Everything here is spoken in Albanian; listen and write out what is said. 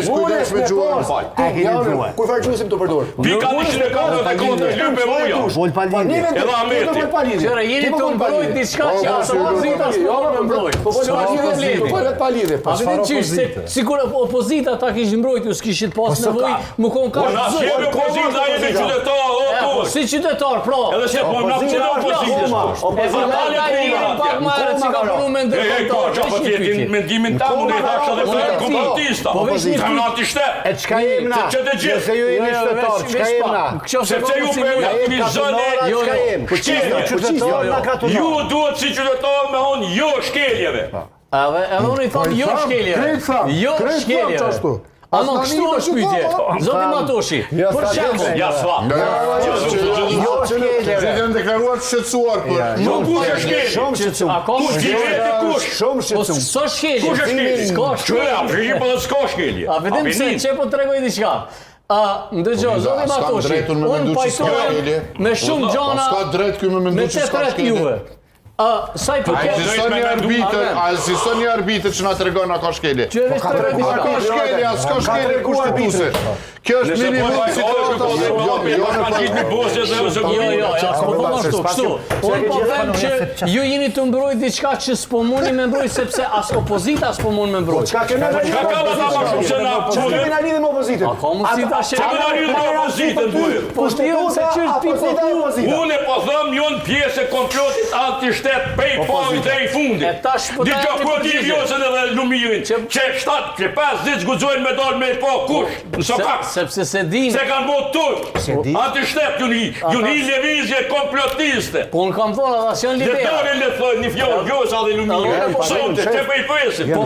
Kujdes me gjuhën. Kur fare gjuhësim të përdor. Pika 140 lype muja. Vol palidhje. Edhe Ahmeti. Qëra, jeni të mbrojt diçka që asë opozita s'po me mbrojt. Po vetë palidhje. A vedin qysh, se sikur opozita ta kishë mbrojt, ju s'kishit pas nevoj, më kon ka Po na jemi opozita, jemi qytetar, si qytetar, pra. Edhe se po na qenë opozitës. E fatale krijën pak më herët që ka punu me ndërkombëtar. Po tjetin mendimin tam unë e thash edhe fare komplotista. Po veç një kanatishte. E çka jemi na? Që të gjithë. Se ju jeni qytetar, çka jemi na? Sepse ju për aktivizone, Çka jemi? Qytetar na ka ju duhet si qytetar me hon jo shkeljeve. Edhe unë i thon jo shkeljeve. Jo shkeljeve. Ano kështu është pyetje. Zoti Matoshi. Për shembull, Ja s'va. Jo shkeljeve. Që janë deklaruar të shqetësuar për. Nuk kush është shkelje. Shumë shqetësuar. a ka Kush gjete kush? Shumë Po shqetësuar. s'o shkelje. Kush është shkelje? S'ka Qëra, shkelje. përgjim po dhe s'ka shkelje. A vedim se çe po tregoj diçka. Ndëgjoj, zoti Matoshi. drejtun me Unë mendu që s'ka pajtohem shkelje. me shumë gjana S'ka drejt ky me mendu me që s'ka 8 shkelje. juve. Sa i përket Ekziston një arbitër, a ekziston një arbitër që na tregon a ka shkelje? që vetë tregoj A ka diçka. shkelje, a s'ka shkelje kushtetuese. Kjo është Nëse po minimum vaj situata. po dhe po Jo, pas kanë gjithë një bosje dhe ose Jo, s'po po ashtu, kështu. Unë po them që ju jeni të mbrojt diçka që s'po mundi me mbrojt sepse as opozita s'po mund me mbrojt. Çka kemi Çka ka dhe ta ma shumë se na Kemi na lidhje me opozitën. Ka mundësi ta Çka me na lidhje me opozitën duhet? Po shtiu se ç'është ti po Unë po thëm jon pjesë e komplotit anti-shtet prej pari deri fundit. E tash po ta Diçka jap ti po di përgjigje. vjosën edhe lumirin. Që 7, që 5 ditë zguxojnë me dal me po kush? Në sokak. Sepse se din. Se kanë bot turp. Anti-shtet ju një lëvizje komplotiste. Po unë kam thonë ata që janë Dhe libera. dore le thonë një fjollë vjosa dhe lumirin. Po, Sonte, që për i presit. Po